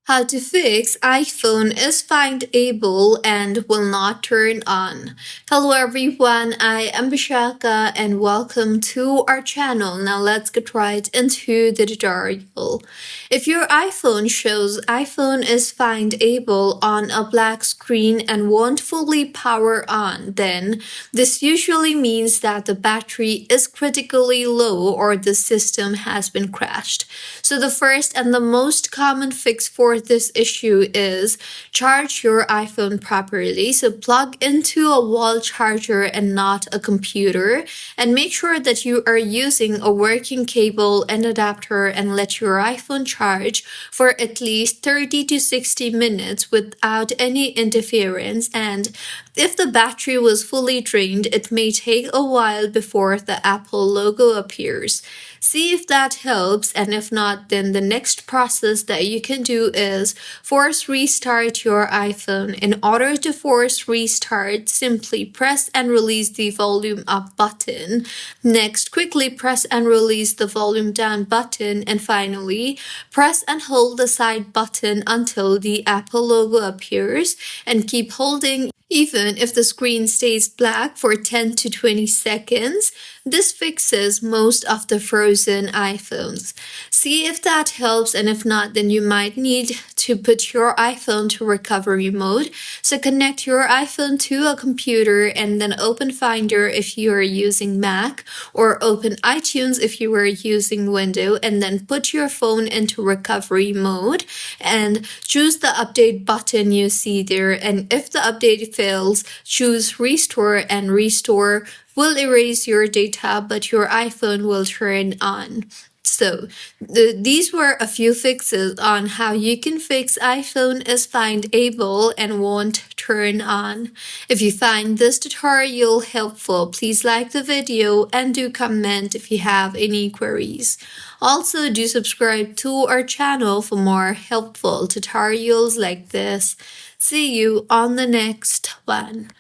How to fix iPhone is findable and will not turn on. Hello everyone, I am Bishaka and welcome to our channel. Now let's get right into the tutorial. If your iPhone shows iPhone is findable on a black screen and won't fully power on, then this usually means that the battery is critically low or the system has been crashed. So the first and the most common fix for this issue is charge your iPhone properly. So plug into a wall charger and not a computer, and make sure that you are using a working cable and adapter and let your iPhone charge for at least 30 to 60 minutes without any interference. And if the battery was fully drained, it may take a while before the Apple logo appears. See if that helps, and if not, then the next process that you can do is force restart your iPhone. In order to force restart, simply press and release the volume up button. Next, quickly press and release the volume down button, and finally, press and hold the side button until the Apple logo appears, and keep holding even if the screen stays black for 10 to 20 seconds. This fixes most of the frozen iPhones. See if that helps, and if not, then you might need to put your iPhone to recovery mode. So connect your iPhone to a computer and then open Finder if you are using Mac, or open iTunes if you are using Windows, and then put your phone into recovery mode and choose the update button you see there. And if the update fails, choose restore, and restore will erase your data, but your iPhone will turn on. So these were a few fixes on how you can fix iPhone is findable and won't turn on. If you find this tutorial helpful, please like the video and do comment if you have any queries. Also, do subscribe to our channel for more helpful tutorials like this. See you on the next one.